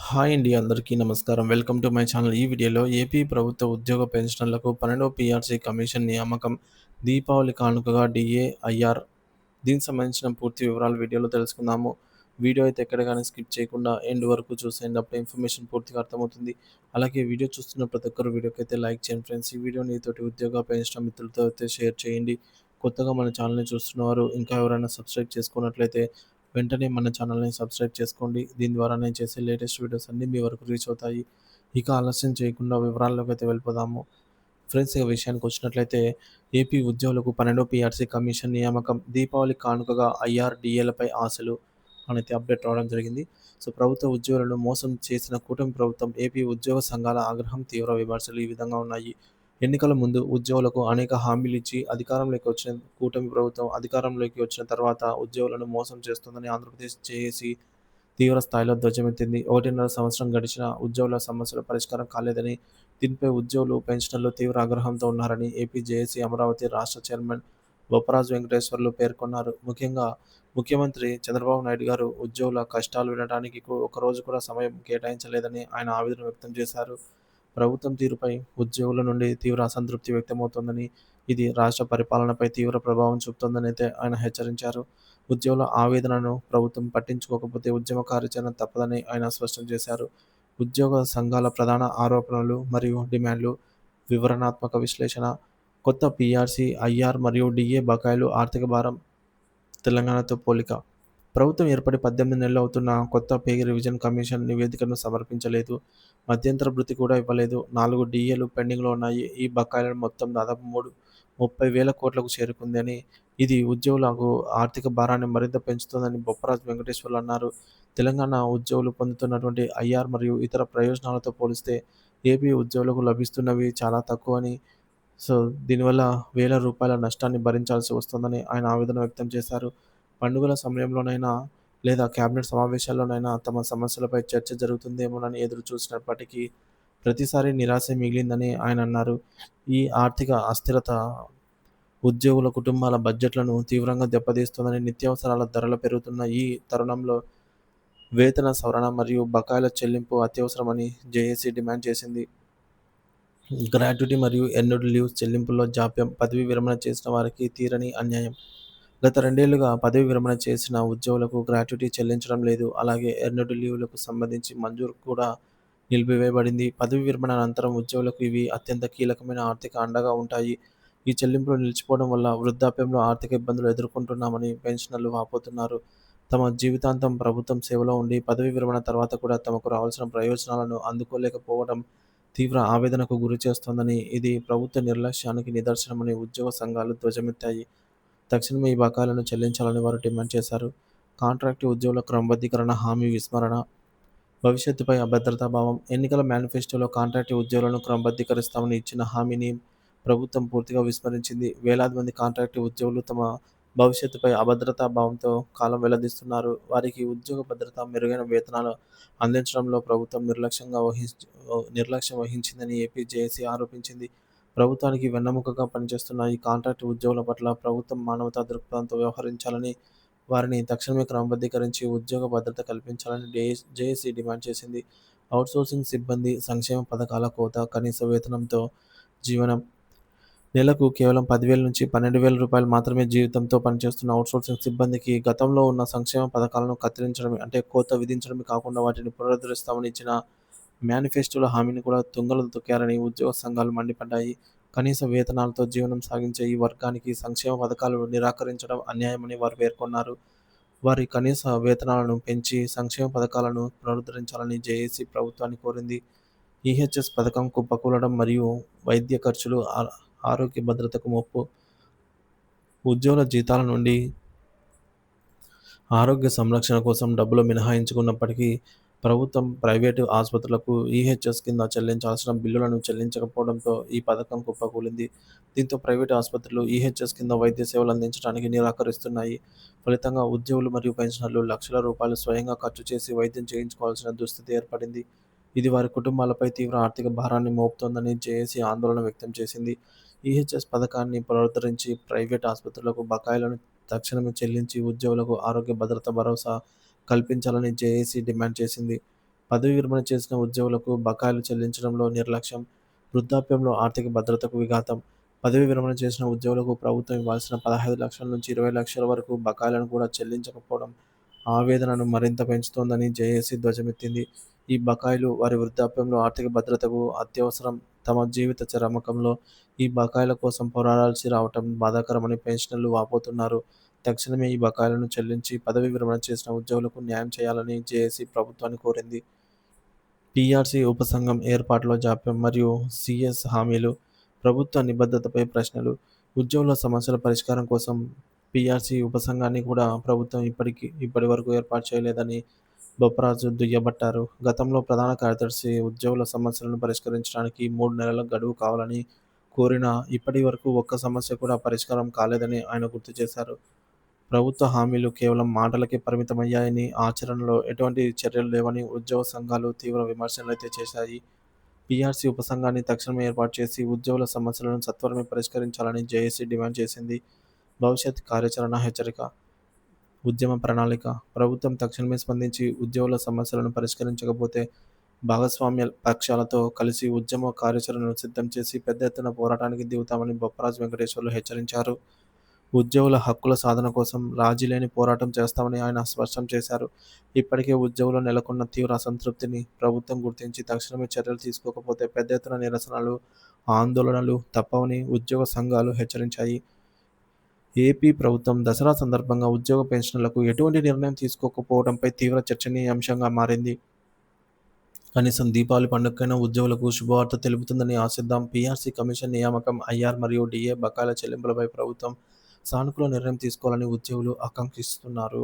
Hi అండి. అందరికీ నమస్కారం. Welcome to my channel. ఈ వీడియోలో ఏపీ ప్రభుత్వ ఉద్యోగ పెన్షనర్లకు 12వ పీఆర్సీ కమిషన్ నియామకం, దీపావళి కానుకగా డీఏ, ఐఆర్ దీనికి సంబంధించిన పూర్తి వివరాలు వీడియోలో తెలుసుకుందాము. వీడియో అయితే ఎక్కడ గాని స్కిప్ చేయకుండా ఎండ్ వరకు చూసేయండి. అప్పుడే ఇన్ఫర్మేషన్ పూర్తిగా అర్థమవుతుంది. అలాగే వీడియో చూస్తున్న ప్రతి ఒక్కరు వీడియోకైతే లైక్ చేయండి ఫ్రెండ్స్. ఈ వీడియోని తోటి ఉద్యోగ పెన్షనర్ మిత్రులతో అయితే షేర్ చేయండి. కొత్తగా మన ఛానల్‌ని చూస్తున్నవారు ఇంకా ఎవరైనా సబ్స్క్రైబ్ చేసుకున్నట్లయితే వెంటనే మన ఛానల్‌ని సబ్స్క్రైబ్ చేసుకోండి. దీని ద్వారా నేను చేసే లేటెస్ట్ వీడియోస్ అన్నీ మీ వరకు రీచ్ అవుతాయి. ఇక ఆలస్యం చేయకుండా వివరాల్లోకైతే వెళ్ళిపోదాము. ఫ్రెండ్స్ ఇక విషయానికొచ్చినట్లయితే ఏపీ ఉద్యోగులకు 12వ పీఆర్సీ కమిషన్ నియామకం, దీపావళి కానుకగా ఐఆర్, డీఏలపై ఆశలు అనైతే అప్డేట్ రావడం జరిగింది. సో, ప్రభుత్వ ఉద్యోగులను మోసం చేసిన కూటమి ప్రభుత్వం, ఏపీ ఉద్యోగ సంఘాల ఆగ్రహం, తీవ్ర విమర్శలు ఈ విధంగా ఉన్నాయి. ఎన్నికల ముందు ఉద్యోగులకు అనేక హామీలిచ్చి అధికారంలోకి వచ్చిన కూటమి ప్రభుత్వం అధికారంలోకి వచ్చిన తర్వాత ఉద్యోగులను మోసం చేస్తోందని ఆంధ్రప్రదేశ్ జేఏసీ తీవ్ర స్థాయిలో ధ్వజమెత్తింది. 1.5 సంవత్సరం గడిచినా ఉద్యోగుల సమస్యల పరిష్కారం కాలేదని, దీనిపై ఉద్యోగులు, పెన్షనర్లు తీవ్ర ఆగ్రహంతో ఉన్నారని ఏపీ జేఏసీ అమరావతి రాష్ట్ర చైర్మన్ బొప్పరాజు వెంకటేశ్వర్లు పేర్కొన్నారు. ముఖ్యంగా ముఖ్యమంత్రి చంద్రబాబు నాయుడు గారు ఉద్యోగుల కష్టాలు వినడానికి ఒక్కరోజు కూడా సమయం కేటాయించలేదని ఆయన ఆవేదన వ్యక్తం చేశారు. ప్రభుత్వం తీరుపై ఉద్యోగుల నుండి తీవ్ర అసంతృప్తి వ్యక్తమవుతోందని, ఇది రాష్ట్ర పరిపాలనపై తీవ్ర ప్రభావం చూపుతోందని అయితే ఆయన హెచ్చరించారు. ఉద్యోగుల ఆవేదనను ప్రభుత్వం పట్టించుకోకపోతే ఉద్యమ కార్యాచరణ తప్పదని ఆయన స్పష్టం చేశారు. ఉద్యోగ సంఘాల ప్రధాన ఆరోపణలు మరియు డిమాండ్లు, వివరణాత్మక విశ్లేషణ, కొత్త పీఆర్సీ, ఐఆర్ మరియు డీఏ బకాయిలు, ఆర్థిక భారం, తెలంగాణతో పోలిక. ప్రభుత్వం ఏర్పడి 18 నెలలు అవుతున్నా కొత్త పే రివిజన్ కమిషన్ నివేదికను సమర్పించలేదు. మధ్యంతర భృతి కూడా ఇవ్వలేదు. 4 డీఏలు పెండింగ్‌లో ఉన్నాయి. ఈ బకాయిల మొత్తం దాదాపు 30,000 కోట్లకు చేరుకుందని, ఇది ఉద్యోగులకు ఆర్థిక భారాన్ని మరింత పెంచుతుందని బొప్పరాజు వెంకటేశ్వర్లు అన్నారు. తెలంగాణ ఉద్యోగులు పొందుతున్నటువంటి ఐఆర్ మరియు ఇతర ప్రయోజనాలతో పోలిస్తే ఏపీ ఉద్యోగులకు లభిస్తున్నవి చాలా తక్కువని, సో, దీనివల్ల వేల రూపాయల నష్టాన్ని భరించాల్సి వస్తోందని ఆయన ఆవేదన వ్యక్తం చేశారు. పండుగల సమయంలోనైనా లేదా కేబినెట్ సమావేశాల్లోనైనా తమ సమస్యలపై చర్చ జరుగుతుందేమోనని ఎదురు చూసినప్పటికీ ప్రతిసారి నిరాశే మిగిలిందని ఆయన అన్నారు. ఈ ఆర్థిక అస్థిరత ఉద్యోగుల కుటుంబాల బడ్జెట్లను తీవ్రంగా దెబ్బతీస్తోందని, నిత్యావసరాల ధరలు పెరుగుతున్న ఈ తరుణంలో వేతన సవరణ మరియు బకాయిల చెల్లింపు అత్యవసరమని జేఏసీ డిమాండ్ చేసింది. గ్రాట్యుటీ మరియు ఎర్న్డ్ లీవ్స్ చెల్లింపుల్లో జాప్యం, పదవీ విరమణ చేసిన వారికి తీరని అన్యాయం. గత 2 ఏళ్లుగా పదవీ విరమణ చేసిన ఉద్యోగులకు గ్రాట్యుటీ చెల్లించడం లేదు. అలాగే ఎర్న్డ్ లీవ్‌లకు సంబంధించి మంజూరు కూడా నిలిపివేయబడింది. పదవీ విరమణ అనంతరం ఉద్యోగులకు ఇవి అత్యంత కీలకమైన ఆర్థిక అండగా ఉంటాయి. ఈ చెల్లింపులు నిలిచిపోవడం వల్ల వృద్ధాప్యంలో ఆర్థిక ఇబ్బందులు ఎదుర్కొంటున్నామని పెన్షనర్లు వాపోతున్నారు. తమ జీవితాంతం ప్రభుత్వం సేవలో ఉండి పదవీ విరమణ తర్వాత కూడా తమకు రావాల్సిన ప్రయోజనాలను అందుకోలేకపోవడం తీవ్ర ఆవేదనకు గురిచేస్తోందని, ఇది ప్రభుత్వ నిర్లక్ష్యానికి నిదర్శనమని ఉద్యోగ సంఘాలు ధ్వజమెత్తాయి. తక్షణమే ఈ బకాయిలను చెల్లించాలని వారు డిమాండ్ చేశారు. కాంట్రాక్టు ఉద్యోగుల క్రమబద్ధీకరణ హామీ విస్మరణ, భవిష్యత్తుపై అభద్రతా భావం. ఎన్నికల మేనిఫెస్టోలో కాంట్రాక్టు ఉద్యోగులను క్రమబద్ధీకరిస్తామని ఇచ్చిన హామీని ప్రభుత్వం పూర్తిగా విస్మరించింది. వేలాది మంది కాంట్రాక్టు ఉద్యోగులు తమ భవిష్యత్తుపై అభద్రతా భావంతో కాలం వెల్లదీస్తున్నారు. వారికి ఉద్యోగ భద్రత, మెరుగైన వేతనాలు అందించడంలో ప్రభుత్వం నిర్లక్ష్యం వహించిందని ఏపీ జేఏసీ ఆరోపించింది. ప్రభుత్వానికి వెన్నెముకగా పనిచేస్తున్న ఈ కాంట్రాక్టు ఉద్యోగుల పట్ల ప్రభుత్వం మానవతా దృక్పథంతో వ్యవహరించాలని, వారిని తక్షణమే క్రమబద్ధీకరించి ఉద్యోగ భద్రత కల్పించాలని జేఏసీ డిమాండ్ చేసింది. ఔట్‌సోర్సింగ్ సిబ్బంది సంక్షేమ పథకాల కోత, కనీస వేతనంతో జీవనం. నెలకు కేవలం 10,000 నుంచి 12,000 రూపాయలు మాత్రమే జీతంతో పనిచేస్తున్న ఔట్‌సోర్సింగ్ సిబ్బందికి గతంలో ఉన్న సంక్షేమ పథకాలను కత్తిరించడమే, అంటే కోత విధించడమే కాకుండా వాటిని పునరుద్ధరిస్తామని ఇచ్చిన మేనిఫెస్టోలో హామీని కూడా తుంగలో తొక్కారని ఉద్యోగ సంఘాలు మండిపడ్డాయి. కనీస వేతనాలతో జీవనం సాగించే ఈ వర్గానికి సంక్షేమ పథకాలు నిరాకరించడం అన్యాయమని వారు పేర్కొన్నారు. వారి కనీస వేతనాలను పెంచి సంక్షేమ పథకాలను పునరుద్ధరించాలని జేఏసీ ప్రభుత్వాన్ని కోరింది. ఈహెచ్ఎస్ పథకం కుప్పకూలడం మరియు వైద్య ఖర్చులు, ఆరోగ్య భద్రతకు ముప్పు. ఉద్యోగుల జీతాల నుండి ఆరోగ్య సంరక్షణ కోసం డబ్బులు మినహాయించుకున్నప్పటికీ ప్రభుత్వం ప్రైవేటు ఆసుపత్రులకు ఈహెచ్ఎస్ కింద చెల్లించాల్సిన బిల్లులను చెల్లించకపోవడంతో ఈ పథకం కుప్పకూలింది. దీంతో ప్రైవేటు ఆసుపత్రులు ఈహెచ్ఎస్ కింద వైద్య సేవలు అందించడానికి నిరాకరిస్తున్నాయి. ఫలితంగా ఉద్యోగులు మరియు పెన్షనర్లు లక్షల రూపాయలు స్వయంగా ఖర్చు చేసి వైద్యం చేయించుకోవాల్సిన దుస్థితి ఏర్పడింది. ఇది వారి కుటుంబాలపై తీవ్ర ఆర్థిక భారాన్ని మోపుతోందని జేఏసీ ఆందోళన వ్యక్తం చేసింది. ఈహెచ్ఎస్ పథకాన్ని పునరుద్ధరించి ప్రైవేట్ ఆసుపత్రులకు బకాయిలను తక్షణమే చెల్లించి ఉద్యోగులకు ఆరోగ్య భద్రత భరోసా కల్పించాలని జేఏసీ డిమాండ్ చేసింది. పదవీ విరమణ చేసిన ఉద్యోగులకు బకాయిలు చెల్లించడంలో నిర్లక్ష్యం, వృద్ధాప్యంలో ఆర్థిక భద్రతకు విఘాతం. పదవీ విరమణ చేసిన ఉద్యోగులకు ప్రభుత్వం ఇవ్వాల్సిన 15,00,000 నుంచి 20,00,000 వరకు బకాయిలను కూడా చెల్లించకపోవడం ఆవేదనను మరింత పెంచుతోందని జేఏసీ ధ్వజమెత్తింది. ఈ బకాయిలు వారి వృద్ధాప్యంలో ఆర్థిక భద్రతకు అత్యవసరం. తమ జీవిత చరమకంలో ఈ బకాయిల కోసం పోరాడాల్సి రావటం బాధాకరమని పెన్షనర్లు వాపోతున్నారు. తక్షణమే ఈ బకాయిలను చెల్లించి పదవీ విరమణ చేసిన ఉద్యోగులకు న్యాయం చేయాలని జేఏసీ ప్రభుత్వాన్ని కోరింది. పీఆర్సీ ఉపసంఘం ఏర్పాటులో జాప్యం మరియు సీఎస్ హామీలు, ప్రభుత్వ నిబద్ధతపై ప్రశ్నలు. ఉద్యోగుల సమస్యల పరిష్కారం కోసం పీఆర్సీ ఉపసంఘాన్ని కూడా ప్రభుత్వం ఇప్పటివరకు ఏర్పాటు చేయలేదని బొప్పరాజు దుయ్యబట్టారు. గతంలో ప్రధాన కార్యదర్శి ఉద్యోగుల సమస్యలను పరిష్కరించడానికి 3 నెలల గడువు కావాలని కోరినా ఇప్పటి వరకు ఒక్క సమస్య కూడా పరిష్కారం కాలేదని ఆయన గుర్తు చేశారు. ప్రభుత్వ హామీలు కేవలం మాటలకే పరిమితమయ్యాయని, ఆచరణలో ఎటువంటి చర్యలు లేవని ఉద్యోగ సంఘాలు తీవ్ర విమర్శలైతే చేశాయి. పీఆర్సీ ఉపసంఘాన్ని తక్షణమే ఏర్పాటు చేసి ఉద్యోగుల సమస్యలను సత్వరమే పరిష్కరించాలని జేఏసీ డిమాండ్ చేసింది. భవిష్యత్ కార్యాచరణ హెచ్చరిక, ఉద్యమ ప్రణాళిక. ప్రభుత్వం తక్షణమే స్పందించి ఉద్యోగుల సమస్యలను పరిష్కరించకపోతే భాగస్వామ్య పక్షాలతో కలిసి ఉద్యమ కార్యాచరణను సిద్ధం చేసి పెద్ద ఎత్తున పోరాటానికి దిగుతామని బొప్పరాజు వెంకటేశ్వర్లు హెచ్చరించారు. ఉద్యోగుల హక్కుల సాధన కోసం రాజీ లేని పోరాటం చేస్తామని ఆయన స్పష్టం చేశారు. ఇప్పటికే ఉద్యోగులు నెలకొన్న తీవ్ర అసంతృప్తిని ప్రభుత్వం గుర్తించి తక్షణమే చర్యలు తీసుకోకపోతే పెద్ద ఎత్తున నిరసనలు, ఆందోళనలు తప్పవని ఉద్యోగ సంఘాలు హెచ్చరించాయి. ఏపీ ప్రభుత్వం దసరా సందర్భంగా ఉద్యోగ పెన్షన్లకు ఎటువంటి నిర్ణయం తీసుకోకపోవడంపై తీవ్ర చర్చనీయాంశంగా మారింది. కనీసం దీపావళి పండుగకైనా ఉద్యోగులకు శుభవార్త తెలుపుతుందని ఆశిద్దాం. పీఆర్సీ కమిషన్ నియామకం, ఐఆర్ మరియు డీఏ బకాయిల చెల్లింపులపై ప్రభుత్వం సానుకూల నిర్ణయం తీసుకోవాలని ఉద్యోగులు ఆకాంక్షిస్తున్నారు.